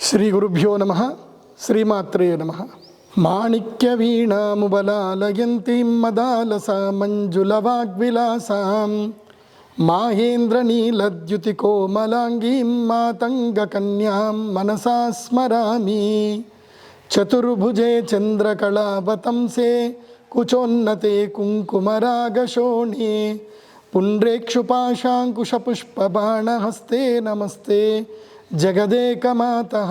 శ్రీ గురుభ్యో నమః. శ్రీమాత్రే నమః. మాణిక్య వీణాముబలాలయంతీం మదాలసా మంజులవాగ్విలాసాం మాహేంద్ర నీలద్యుతి కోమలాంగీం మాతంగ కన్యాం మనసా స్మరామి. చతుర్భుజే చంద్రకళావతంసే కుచోన్నతే కుంకుమరాగశోణే పుండ్రేక్షుపాశాంకుశపుష్పబాణహస్తే నమస్తే జగదేకమాతః.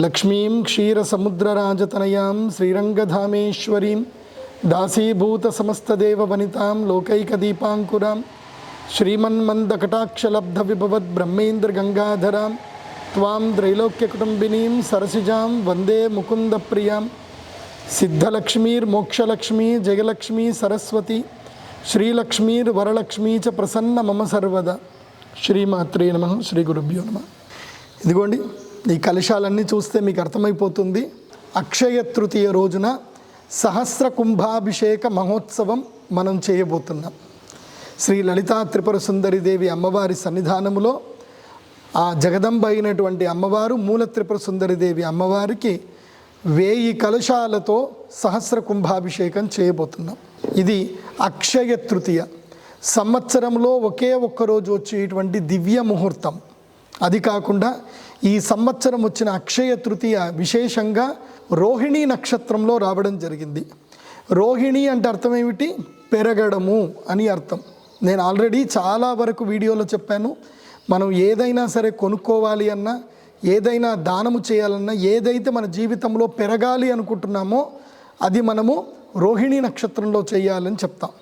లక్ష్మీం క్షీరసముద్రరాజతనయాం శ్రీరంగధామేశ్వరీం దాసీభూత సమస్తదేవవనితాం లోకైకదీపాంకురాం శ్రీమన్మందకటాక్షలబ్ధ విభవద్ బ్రహ్మేంద్రగంగాధరాం త్వాం త్రైలోక్యకుటుంబినీం సరసిజాం వందే ముకుందప్రియాం. సిద్ధలక్ష్మీర్మోక్షలక్ష్మీ జయలక్ష్మీ సరస్వతి శ్రీలక్ష్మీర్వరలక్ష్మీ చ ప్రసన్న మమ సర్వదా. శ్రీమాత్రే నమః. శ్రీ గురుభ్యో నమః. ఇదిగోండి, ఈ కలశాలన్నీ చూస్తే మీకు అర్థమైపోతుంది. అక్షయ తృతీయ రోజున సహస్ర కుంభాభిషేక మహోత్సవం మనం చేయబోతున్నాం. శ్రీ లలితా త్రిపుర సుందరిదేవి అమ్మవారి సన్నిధానములో ఆ జగదంబ అయినటువంటి అమ్మవారు మూల త్రిపుర సుందరిదేవి అమ్మవారికి 1000 కలశాలతో సహస్ర కుంభాభిషేకం చేయబోతున్నాం. ఇది అక్షయ తృతీయ, సంవత్సరంలో ఒకే ఒక్కరోజు వచ్చేటువంటి దివ్య ముహూర్తం. అది కాకుండా ఈ సంవత్సరం వచ్చిన అక్షయ తృతీయ విశేషంగా రోహిణీ నక్షత్రంలో రావడం జరిగింది. రోహిణి అంటే అర్థం ఏమిటి? పెరగడము అని అర్థం. నేను ఆల్రెడీ చాలా వరకు వీడియోలో చెప్పాను. మనం ఏదైనా సరే కొనుక్కోవాలి అన్నా, ఏదైనా దానము చేయాలన్నా, ఏదైతే మన జీవితంలో పెరగాలి అనుకుంటున్నామో అది మనము రోహిణీ నక్షత్రంలో చేయాలని చెప్తాం.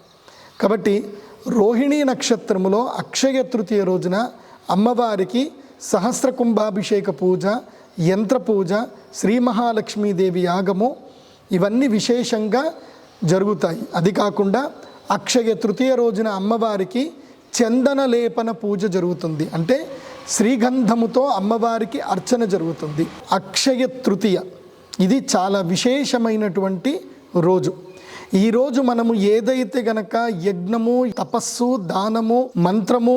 కాబట్టి రోహిణీ నక్షత్రములో అక్షయ తృతీయ రోజున అమ్మవారికి సహస్ర కుంభాభిషేక పూజ, యంత్ర పూజ, శ్రీ మహాలక్ష్మీదేవి యాగము ఇవన్నీ విశేషంగా జరుగుతాయి. అది కాకుండా అక్షయ తృతీయ రోజున అమ్మవారికి చందన లేపన పూజ జరుగుతుంది. అంటే శ్రీగంధముతో అమ్మవారికి అర్చన జరుగుతుంది. అక్షయ తృతీయ ఇది చాలా విశేషమైనటువంటి రోజు. ఈరోజు మనము ఏదైతే గనక యజ్ఞము, తపస్సు, దానము, మంత్రము,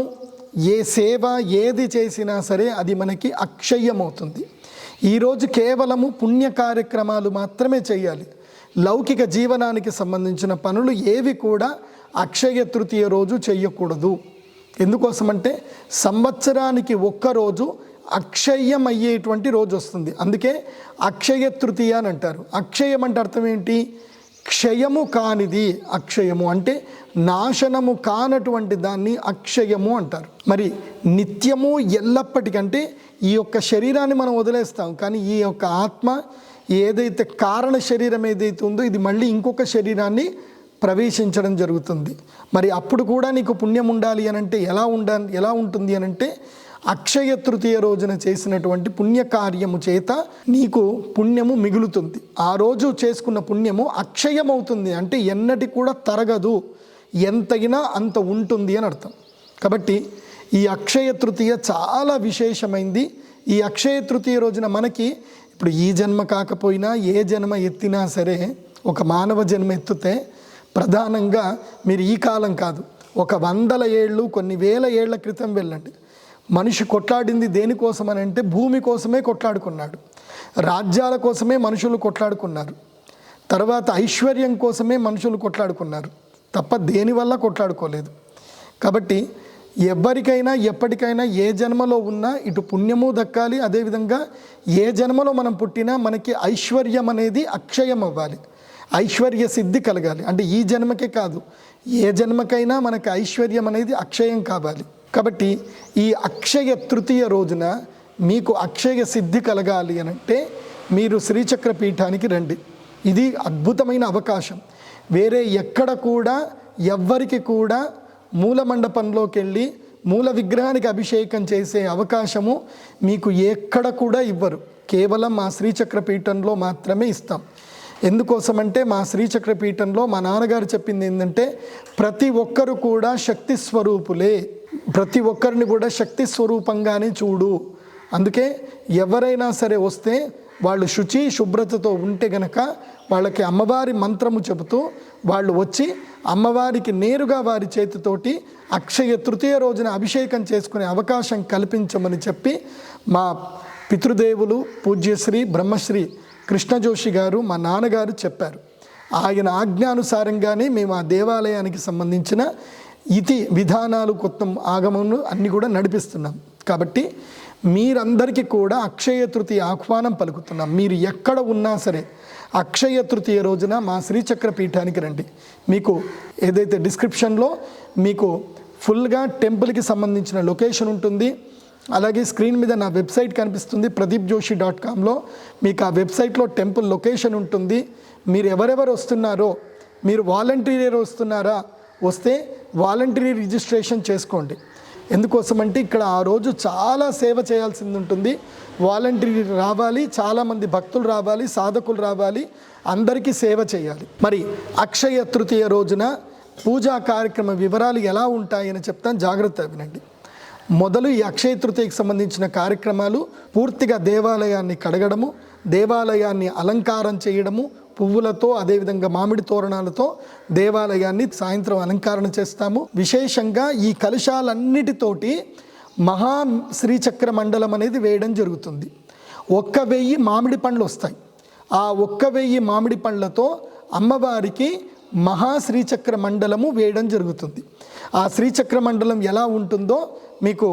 ఏ సేవ ఏది చేసినా సరే అది మనకి అక్షయమవుతుంది. ఈరోజు కేవలము పుణ్య కార్యక్రమాలు మాత్రమే చేయాలి. లౌకిక జీవనానికి సంబంధించిన పనులు ఏవి కూడా అక్షయ తృతీయ రోజు చేయకూడదు. ఎందుకోసమంటే సంవత్సరానికి ఒక్కరోజు అక్షయం అయ్యేటువంటి రోజు వస్తుంది. అందుకే అక్షయ తృతీయ అని అంటారు. అక్షయం అంటే అర్థం ఏంటి? క్షయము కానిది. అక్షయము అంటే నాశనము కానటువంటి దాన్ని అక్షయము అంటారు. మరి నిత్యము ఎల్లప్పటికంటే ఈ యొక్క శరీరాన్ని మనం వదిలేస్తాం, కానీ ఈ యొక్క ఆత్మ ఏదైతే కారణ శరీరం ఏదైతే ఉందో ఇది మళ్ళీ ఇంకొక శరీరాన్ని ప్రవేశించడం జరుగుతుంది. మరి అప్పుడు కూడా నీకు పుణ్యం ఉండాలి అని అంటే ఎలా ఉంటుంది అని అంటే అక్షయ తృతీయ రోజున చేసినటువంటి పుణ్యకార్యము చేత నీకు పుణ్యము మిగులుతుంది. ఆ రోజు చేసుకున్న పుణ్యము అక్షయమవుతుంది. అంటే ఎన్నటి కూడా తరగదు, ఎంతైనా అంత ఉంటుంది అని అర్థం. కాబట్టి ఈ అక్షయ తృతీయ చాలా విశేషమైంది. ఈ అక్షయ తృతీయ రోజున మనకి ఇప్పుడు ఈ జన్మ కాకపోయినా ఏ జన్మ ఎత్తినా సరే, ఒక మానవ జన్మ ఎత్తితే ప్రధానంగా మీరు ఈ కాలం కాదు, ఒక 100 ఏళ్ళు, కొన్ని వేల ఏళ్ల క్రితం వెళ్ళండి. మనిషి కొట్లాడింది దేనికోసం అని అంటే భూమి కోసమే కొట్లాడుకున్నాడు, రాజ్యాల కోసమే మనుషులు కొట్లాడుకున్నారు, తర్వాత ఐశ్వర్యం కోసమే మనుషులు కొట్లాడుకున్నారు తప్ప దేనివల్ల కొట్లాడుకోలేదు. కాబట్టి ఎవరికైనా ఎప్పటికైనా ఏ జన్మలో ఉన్నా ఇటు పుణ్యము దక్కాలి, అదేవిధంగా ఏ జన్మలో మనం పుట్టినా మనకి ఐశ్వర్యం అనేది అక్షయం అవ్వాలి, ఐశ్వర్య సిద్ధి కలగాలి. అంటే ఈ జన్మకే కాదు, ఏ జన్మకైనా మనకి ఐశ్వర్యం అనేది అక్షయం కావాలి. కాబట్టి ఈ అక్షయ తృతీయ రోజున మీకు అక్షయ సిద్ధి కలగాలి అనంటే మీరు శ్రీచక్ర పీఠానికి రండి. ఇది అద్భుతమైన అవకాశం. వేరే ఎక్కడ కూడా ఎవ్వరికి కూడా మూల మండపంలోకి వెళ్ళి మూల విగ్రహానికి అభిషేకం చేసే అవకాశము మీకు ఎక్కడ కూడా ఇవ్వరు. కేవలం మా శ్రీచక్ర పీఠంలో మాత్రమే ఇస్తాం. ఎందుకోసమంటే మా శ్రీచక్ర పీఠంలో మా నాన్నగారు చెప్పింది ఏంటంటే ప్రతి ఒక్కరు కూడా శక్తి స్వరూపులే, ప్రతి ఒక్కరిని కూడా శక్తి స్వరూపంగానే చూడు. అందుకే ఎవరైనా సరే వస్తే వాళ్ళు శుచి శుభ్రతతో ఉంటే గనక వాళ్ళకి అమ్మవారి మంత్రము చెబుతూ వాళ్ళు వచ్చి అమ్మవారికి నేరుగా వారి చేతితోటి అక్షయ తృతీయ రోజున అభిషేకం చేసుకునే అవకాశం కల్పించమని చెప్పి మా పితృదేవులు పూజ్యశ్రీ బ్రహ్మశ్రీ కృష్ణజోషి గారు మా నాన్నగారు చెప్పారు. ఆయన ఆజ్ఞానుసారంగానే మేము ఆ దేవాలయానికి సంబంధించిన ఇతి విధానాలు, కొత్త ఆగమములు అన్నీ కూడా నడిపిస్తున్నాం. కాబట్టి మీరందరికీ కూడా అక్షయ తృతీయ ఆహ్వానం పలుకుతున్నాం. మీరు ఎక్కడ ఉన్నా సరే అక్షయ తృతీయ రోజున మా శ్రీచక్ర పీఠానికి రండి. మీకు ఏదైతే డిస్క్రిప్షన్లో మీకు ఫుల్గా టెంపుల్కి సంబంధించిన లొకేషన్ ఉంటుంది. అలాగే స్క్రీన్ మీద నా వెబ్సైట్ కనిపిస్తుంది, pradeepjoshi.comలో. మీకు ఆ వెబ్సైట్లో టెంపుల్ లొకేషన్ ఉంటుంది. మీరు ఎవరెవరు వస్తున్నారో, మీరు వాలంటీర్ వస్తున్నారా, వస్తే వాలంటరీ రిజిస్ట్రేషన్ చేసుకోండి. ఎందుకోసమంటే ఇక్కడ ఆ రోజు చాలా సేవ చేయాల్సింది ఉంటుంది. వాలంటరీ రావాలి, చాలామంది భక్తులు రావాలి, సాధకులు రావాలి, అందరికీ సేవ చేయాలి. మరి అక్షయ తృతీయ రోజున పూజా కార్యక్రమ వివరాలు ఎలా ఉంటాయని చెప్తాను, జాగ్రత్తగా వినండి. మొదలు ఈ అక్షయ తృతీయకి సంబంధించిన కార్యక్రమాలు పూర్తిగా దేవాలయాన్ని కడగడము, దేవాలయాన్ని అలంకారం చేయడము, పువ్వులతో అదేవిధంగా మామిడి తోరణాలతో దేవాలయాన్ని సాయంత్రం అలంకరణ చేస్తాము. విశేషంగా ఈ కలశాలన్నిటితోటి మహా శ్రీచక్ర మండలం అనేది వేయడం జరుగుతుంది. 1000 మామిడి పండ్లు వస్తాయి. ఆ 1000 మామిడి పండ్లతో అమ్మవారికి మహా శ్రీచక్ర మండలము వేయడం జరుగుతుంది. ఆ శ్రీచక్ర మండలం ఎలా ఉంటుందో మీకు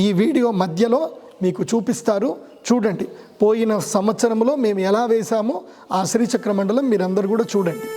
ఈ వీడియో మధ్యలో మీకు చూపిస్తారు, చూడండి. పోయిన సంవత్సరంలో మేము ఎలా వేశామో ఆ శ్రీచక్ర మండలం మీరందరూ కూడా చూడండి.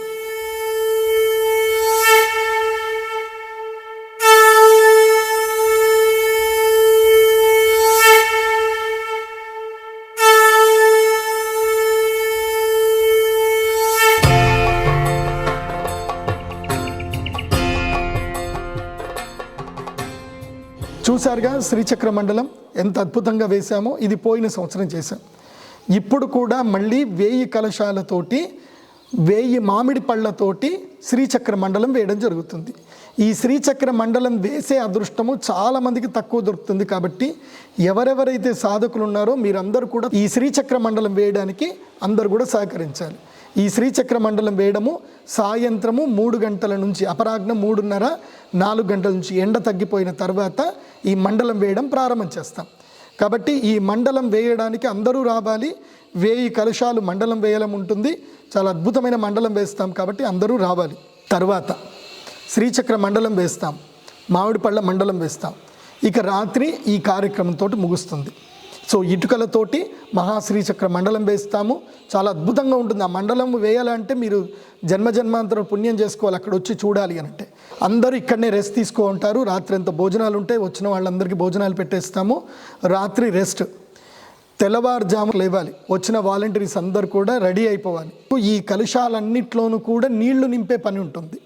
చూసారుగా శ్రీచక్ర మండలం ఎంత అద్భుతంగా వేశామో. ఇది పోయిన సంవత్సరం చేశాం. ఇప్పుడు కూడా మళ్ళీ 1000 కలశాలతోటి 1000 మామిడి పళ్ళతోటి శ్రీచక్ర మండలం వేయడం జరుగుతుంది. ఈ శ్రీచక్ర మండలం వేసే అదృష్టము చాలామందికి తక్కువ దొరుకుతుంది. కాబట్టి ఎవరెవరైతే సాధకులు ఉన్నారో మీరందరూ కూడా ఈ శ్రీచక్ర మండలం వేయడానికి అందరూ కూడా సహకరించాలి. ఈ శ్రీచక్ర మండలం వేయడము సాయంత్రము 3 గంటల నుంచి అపరాహ్నం 3:30, 4 గంటల నుంచి ఎండ తగ్గిపోయిన తర్వాత ఈ మండలం వేయడం ప్రారంభం చేస్తాం. కాబట్టి ఈ మండలం వేయడానికి అందరూ రావాలి. 1000 కలశాలు మండలం వేయడం ఉంటుంది. చాలా అద్భుతమైన మండలం వేస్తాం కాబట్టి అందరూ రావాలి. తర్వాత శ్రీచక్ర మండలం వేస్తాం, మామిడి పళ్ళ మండలం వేస్తాం. ఇక రాత్రి ఈ కార్యక్రమంతో ముగుస్తుంది. సో ఇటుకలతోటి మహాశ్రీచక్ర మండలం వేస్తాము. చాలా అద్భుతంగా ఉంటుంది. ఆ మండలం వేయాలంటే మీరు జన్మజన్మాంతరం పుణ్యం చేసుకోవాలి, అక్కడ వచ్చి చూడాలి అంటే. అందరూ ఇక్కడనే రెస్ట్ తీసుకో ఉంటారు. రాత్రి ఎంత భోజనాలు ఉంటే వచ్చిన వాళ్ళందరికీ భోజనాలు పెట్టేస్తాము. రాత్రి రెస్ట్, తెల్లవారుజాము లేవాలి. వచ్చిన వాలంటీర్స్ అందరు కూడా రెడీ అయిపోవాలి. ఈ కలుషాలన్నిట్లోనూ కూడా నీళ్లు నింపే పని ఉంటుంది.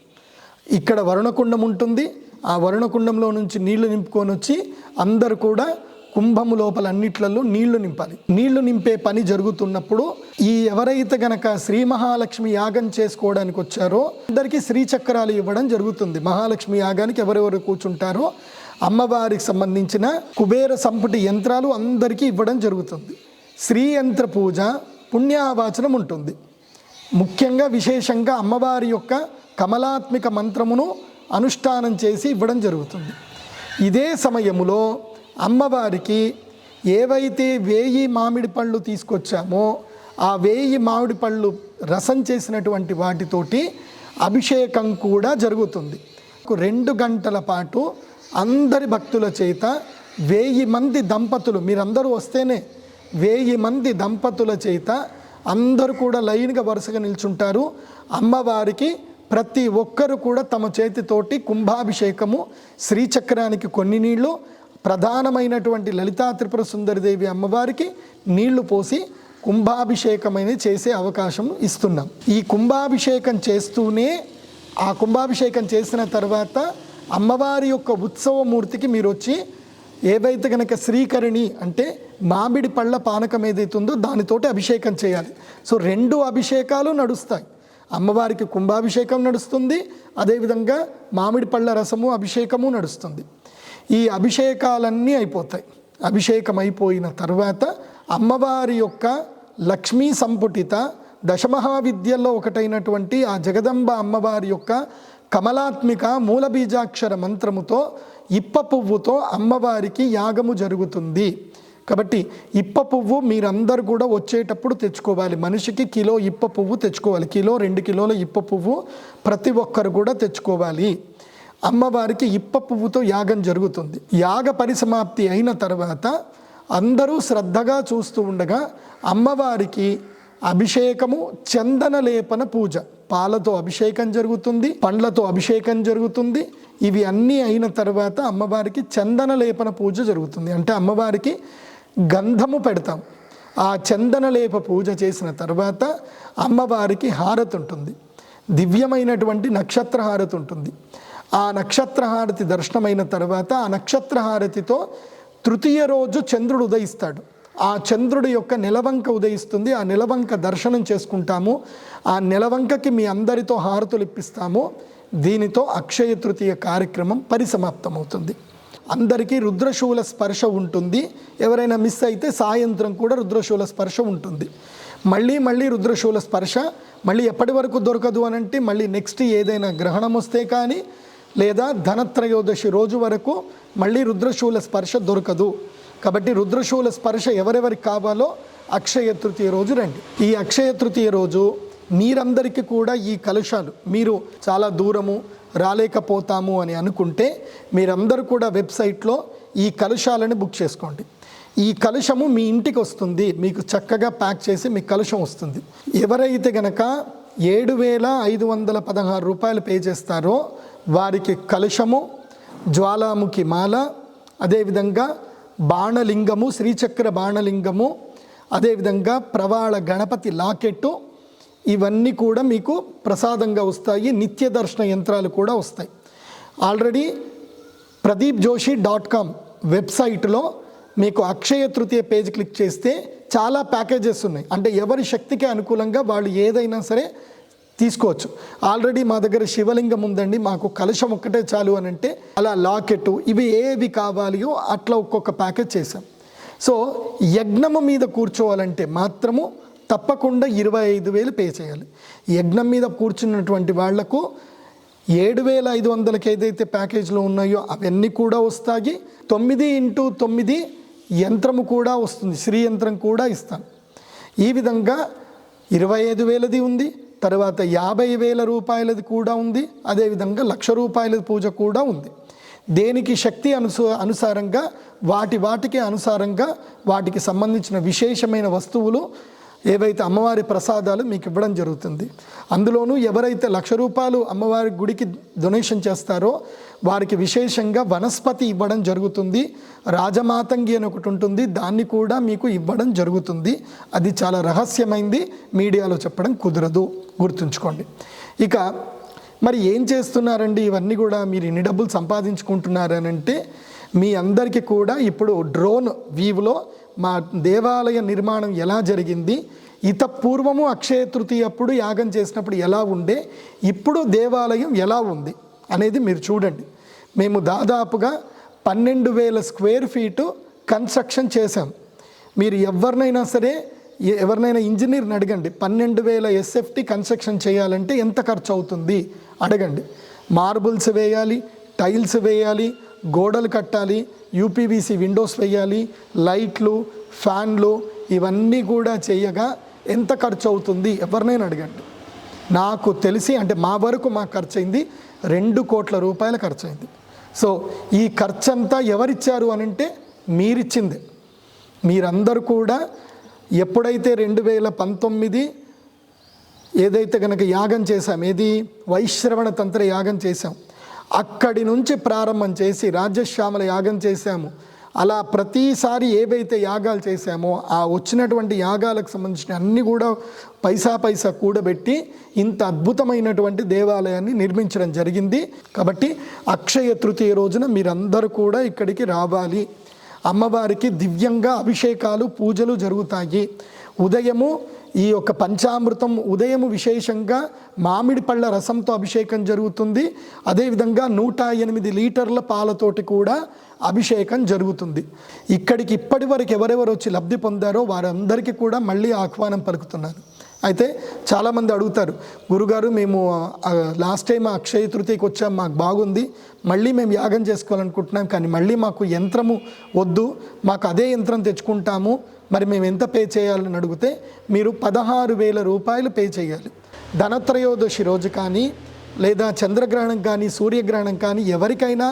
ఇక్కడ వరుణకుండం ఉంటుంది. ఆ వరుణకుండంలో నుంచి నీళ్లు నింపుకొని వచ్చి అందరు కూడా కుంభము లోపల అన్నిట్లలో నీళ్లు నింపాలి. నీళ్లు నింపే పని జరుగుతున్నప్పుడు ఈ ఎవరైతే గనక శ్రీ మహాలక్ష్మి యాగం చేసుకోవడానికి వచ్చారో అందరికీ శ్రీచక్రాలు ఇవ్వడం జరుగుతుంది. మహాలక్ష్మి యాగానికి ఎవరెవరు కూర్చుంటారో అమ్మవారికి సంబంధించిన కుబేర సంపుటి యంత్రాలు అందరికీ ఇవ్వడం జరుగుతుంది. శ్రీ యంత్ర పూజ, పుణ్యావాచనం ఉంటుంది. ముఖ్యంగా విశేషంగా అమ్మవారి యొక్క కమలాత్మిక మంత్రమును అనుష్ఠానం చేసి ఇవ్వడం జరుగుతుంది. ఇదే సమయములో అమ్మవారికి ఏవైతే 1000 మామిడి పళ్ళు తీసుకొచ్చామో ఆ 1000 మామిడి పళ్ళు రసం చేసినటువంటి వాటితోటి అభిషేకం కూడా జరుగుతుంది. 2 గంటల పాటు అందరి భక్తుల చేత 1000 మంది దంపతులు, మీరందరూ వస్తేనే 1000 మంది దంపతుల చేత అందరూ కూడా లైన్గా వరుసగా నిల్చుంటారు. అమ్మవారికి ప్రతి ఒక్కరు కూడా తమ చేతితోటి కుంభాభిషేకము, శ్రీచక్రానికి కొన్ని నీళ్లు, ప్రధానమైనటువంటి లలితా త్రిపుర సుందరిదేవి అమ్మవారికి నీళ్లు పోసి కుంభాభిషేకమైన చేసే అవకాశం ఇస్తున్నాం. ఈ కుంభాభిషేకం చేస్తూనే ఆ కుంభాభిషేకం చేసిన తర్వాత అమ్మవారి యొక్క ఉత్సవమూర్తికి మీరు వచ్చి ఏవైతే కనుక శ్రీకరిణి అంటే మామిడి పళ్ళ పానకం ఏదైతుందో దానితోటి అభిషేకం చేయాలి. సో 2 అభిషేకాలు నడుస్తాయి. అమ్మవారికి కుంభాభిషేకం నడుస్తుంది, అదేవిధంగా మామిడి పళ్ళ రసము అభిషేకము నడుస్తుంది. ఈ అభిషేకాలన్నీ అయిపోతాయి. అభిషేకం అయిపోయిన తర్వాత అమ్మవారి యొక్క లక్ష్మీ సంపుటిత దశమహావిద్యల్లో ఒకటైనటువంటి ఆ జగదంబ అమ్మవారి యొక్క కమలాత్మిక మూలబీజాక్షర మంత్రముతో ఇప్ప పువ్వుతో అమ్మవారికి యాగము జరుగుతుంది. కాబట్టి ఇప్ప పువ్వు మీరందరూ కూడా వచ్చేటప్పుడు తెచ్చుకోవాలి. మనిషికి కిలో ఇప్ప పువ్వు తెచ్చుకోవాలి. కిలో 2 కిలోల ఇప్ప పువ్వు ప్రతి ఒక్కరు కూడా తెచ్చుకోవాలి. అమ్మవారికి ఇప్ప పువ్వుతో యాగం జరుగుతుంది. యాగ పరిసమాప్తి అయిన తర్వాత అందరూ శ్రద్ధగా చూస్తూ ఉండగా అమ్మవారికి అభిషేకము, చందన లేపన పూజ, పాలతో అభిషేకం జరుగుతుంది, పండ్లతో అభిషేకం జరుగుతుంది. ఇవి అన్నీ అయిన తర్వాత అమ్మవారికి చందన లేపన పూజ జరుగుతుంది. అంటే అమ్మవారికి గంధము పెడతాం. ఆ చందన లేప పూజ చేసిన తర్వాత అమ్మవారికి హారతి ఉంటుంది. దివ్యమైనటువంటి నక్షత్ర హారతి ఉంటుంది. ఆ నక్షత్ర హారతి దర్శనమైన తర్వాత ఆ నక్షత్ర హారతితో తృతీయ రోజు చంద్రుడు ఉదయిస్తాడు. ఆ చంద్రుడి యొక్క నెలవంక ఉదయిస్తుంది. ఆ నెలవంక దర్శనం చేసుకుంటాము. ఆ నెలవంకకి మీ అందరితో హారతులు ఇప్పిస్తాము. దీనితో అక్షయ తృతీయ కార్యక్రమం పరిసమాప్తమవుతుంది. అందరికీ రుద్రశూల స్పర్శ ఉంటుంది. ఎవరైనా మిస్ అయితే సాయంత్రం కూడా రుద్రశూల స్పర్శ ఉంటుంది. మళ్ళీ రుద్రశూల స్పర్శ మళ్ళీ ఎప్పటి వరకు దొరకదు అనంటే మళ్ళీ నెక్స్ట్ ఏదైనా గ్రహణం వస్తే కానీ లేదా ధనత్రయోదశి రోజు వరకు మళ్ళీ రుద్రశూల స్పర్శ దొరకదు. కాబట్టి రుద్రశూల స్పర్శ ఎవరెవరికి కావాలో అక్షయ తృతీయ రోజు రండి. ఈ అక్షయ తృతీయ రోజు మీరందరికీ కూడా ఈ కలశాలు, మీరు చాలా దూరము రాలేకపోతాము అని అనుకుంటే మీరందరూ కూడా వెబ్సైట్లో ఈ కలశాలను బుక్ చేసుకోండి. ఈ కలశము మీ ఇంటికి వస్తుంది. మీకు చక్కగా ప్యాక్ చేసి మీ కలశం వస్తుంది. ఎవరైతే గనక 7,516 రూపాయలు పే చేస్తారో వారికి కలశము, జ్వాలాముఖి మాల, అదేవిధంగా బాణలింగము, శ్రీచక్ర బాణలింగము, అదేవిధంగా ప్రవాళ గణపతి లాకెట్టు, ఇవన్నీ కూడా మీకు ప్రసాదంగా వస్తాయి. నిత్య దర్శన యంత్రాలు కూడా వస్తాయి. ఆల్రెడీ pradeepjoshi.com వెబ్సైట్లో మీకు అక్షయ తృతీయ పేజ్ క్లిక్ చేస్తే చాలా ప్యాకేజెస్ ఉన్నాయి. అంటే ఎవరి శక్తికి అనుకూలంగా వాళ్ళు ఏదైనా సరే తీసుకోవచ్చు. ఆల్రెడీ మా దగ్గర శివలింగం ఉందండి, మాకు కలశం ఒక్కటే చాలు అని అంటే అలా లాకెట్టు, ఇవి ఏవి కావాలియో అట్లా ఒక్కొక్క ప్యాకేజ్ చేశాం. సో యజ్ఞము మీద కూర్చోవాలంటే మాత్రము తప్పకుండా 25,000 పే చేయాలి. యజ్ఞం మీద కూర్చున్నటువంటి వాళ్లకు 7,500కి ఏదైతే ప్యాకేజ్లో ఉన్నాయో అవన్నీ కూడా వస్తాయి. 9x9 యంత్రము కూడా వస్తుంది, శ్రీ యంత్రం కూడా ఇస్తాను. ఈ విధంగా 25,000ది ఉంది, తర్వాత 50,000 రూపాయలది కూడా ఉంది, అదేవిధంగా 1,00,000 రూపాయల పూజ కూడా ఉంది. దేనికి శక్తి అనుసారంగా వాటికి అనుసారంగా వాటికి సంబంధించిన విశేషమైన వస్తువులు ఏవైతే అమ్మవారి ప్రసాదాలు మీకు ఇవ్వడం జరుగుతుంది. అందులోనూ ఎవరైతే 1,00,000 రూపాయలు అమ్మవారి గుడికి డొనేషన్ చేస్తారో వారికి విశేషంగా వనస్పతి ఇవ్వడం జరుగుతుంది. రాజమాతంగి అని ఒకటి ఉంటుంది, దాన్ని కూడా మీకు ఇవ్వడం జరుగుతుంది. అది చాలా రహస్యమైంది, మీడియాలో చెప్పడం కుదరదు, గుర్తుంచుకోండి. ఇక మరి ఏం చేస్తున్నారండి ఇవన్నీ కూడా, మీరు ఇన్ని డబ్బులు సంపాదించుకుంటున్నారనంటే మీ అందరికీ కూడా ఇప్పుడు డ్రోన్ వ్యూలో మా దేవాలయ నిర్మాణం ఎలా జరిగింది, పూర్వము అక్షయ తృతీయ అప్పుడు యాగం చేసినప్పుడు ఎలా ఉండే, ఇప్పుడు దేవాలయం ఎలా ఉంది అనేది మీరు చూడండి. మేము దాదాపుగా 12,000 స్క్వేర్ ఫీటు కన్స్ట్రక్షన్ చేశాం. మీరు ఎవరినైనా ఇంజనీర్ని అడగండి, 12,000 SFT కన్స్ట్రక్షన్ చేయాలంటే ఎంత ఖర్చు అవుతుంది అడగండి. మార్బుల్స్ వేయాలి, టైల్స్ వేయాలి, గోడలు కట్టాలి, UPVC విండోస్ వేయాలి, లైట్లు, ఫ్యాన్లు, ఇవన్నీ కూడా చేయగా ఎంత ఖర్చు అవుతుంది ఎవరినైనా అడగండి. నాకు తెలిసి అంటే మా వరకు మాకు ఖర్చు అయింది 2 కోట్ల రూపాయల ఖర్చు అయింది. సో ఈ ఖర్చంతా ఎవరిచ్చారు అని అంటే మీరిచ్చిందే. మీరందరూ కూడా ఎప్పుడైతే 2019 ఏదైతే కనుక యాగం చేశాం, ఏది వైశ్రవణ తంత్ర యాగం చేశాం, అక్కడి నుంచి ప్రారంభం చేసి రాజ్యశ్యామల యాగం చేశాము. అలా ప్రతిసారి ఏవైతే యాగాలు చేశామో ఆ వచ్చినటువంటి యాగాలకు సంబంధించిన అన్నీ కూడా పైసా కూడబెట్టి ఇంత అద్భుతమైనటువంటి దేవాలయాన్ని నిర్మించడం జరిగింది. కాబట్టి అక్షయ తృతీయ రోజున మీరందరూ కూడా ఇక్కడికి రావాలి. అమ్మవారికి దివ్యంగా అభిషేకాలు, పూజలు జరుగుతాయి. ఉదయము ఈ యొక్క పంచామృతం, ఉదయము విశేషంగా మామిడి పళ్ళ రసంతో అభిషేకం జరుగుతుంది. అదేవిధంగా 108 లీటర్ల పాలతోటి కూడా అభిషేకం జరుగుతుంది. ఇక్కడికి ఇప్పటి వరకు ఎవరెవరు వచ్చి లబ్ధి పొందారో వారందరికీ కూడా మళ్ళీ ఆహ్వానం పలుకుతున్నాను. అయితే చాలామంది అడుగుతారు, గురుగారు మేము లాస్ట్ టైం అక్షయ తృతీయకి వచ్చాం, మాకు బాగుంది, మళ్ళీ మేము యాగం చేసుకోవాలనుకుంటున్నాం, కానీ మళ్ళీ మాకు యంత్రము వద్దు, మాకు అదే యంత్రం తెచ్చుకుంటాము, మరి మేము ఎంత పే చేయాలని అడిగితే మీరు 16,000 రూపాయలు పే చేయాలి. ధనత్రయోదశి రోజు కానీ లేదా చంద్రగ్రహణం కానీ సూర్యగ్రహణం కానీ ఎవరికైనా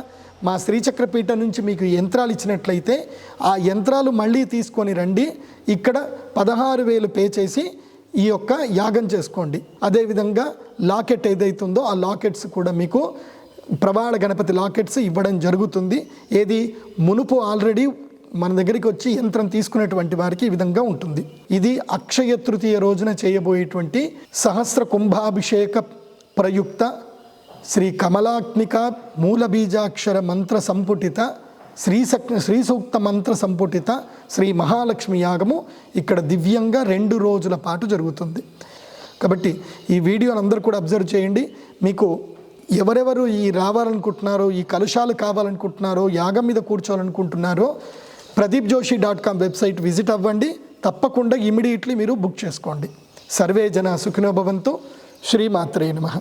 మా శ్రీచక్రపీఠం నుంచి మీకు యంత్రాలు ఇచ్చినట్లయితే ఆ యంత్రాలు మళ్ళీ తీసుకొని రండి, ఇక్కడ 16,000 పే చేసి ఈ యొక్క యాగం చేసుకోండి. అదేవిధంగా లాకెట్ ఏదైతుందో ఆ లాకెట్స్ కూడా మీకు ప్రవాళ గణపతి లాకెట్స్ ఇవ్వడం జరుగుతుంది. ఏది మునుపు ఆల్రెడీ మన దగ్గరికి వచ్చి యంత్రం తీసుకునేటువంటి వారికి ఈ విధంగా ఉంటుంది. ఇది అక్షయ తృతీయ రోజున చేయబోయేటువంటి సహస్ర కుంభాభిషేక ప్రయుక్త శ్రీ కమలాగ్నిక మూల బీజాక్షర మంత్ర సంపుటిత శ్రీ సూక్త మంత్ర సంపుటిత శ్రీ మహాలక్ష్మి యాగము ఇక్కడ దివ్యంగా 2 రోజుల పాటు జరుగుతుంది. కాబట్టి ఈ వీడియోని అందరూ కూడా అబ్జర్వ్ చేయండి. మీకు ఎవరెవరు ఈ రావాలనుకుంటున్నారో, ఈ కలుషాలు కావాలనుకుంటున్నారో, యాగం మీద కూర్చోవాలనుకుంటున్నారో pradeepjoshi.com వెబ్సైట్ విజిట్ అవ్వండి. తప్పకుండా ఇమీడియట్లీ మీరు బుక్ చేసుకోండి. సర్వే జన సుఖినో భవంతు. శ్రీమాత్రే నమః.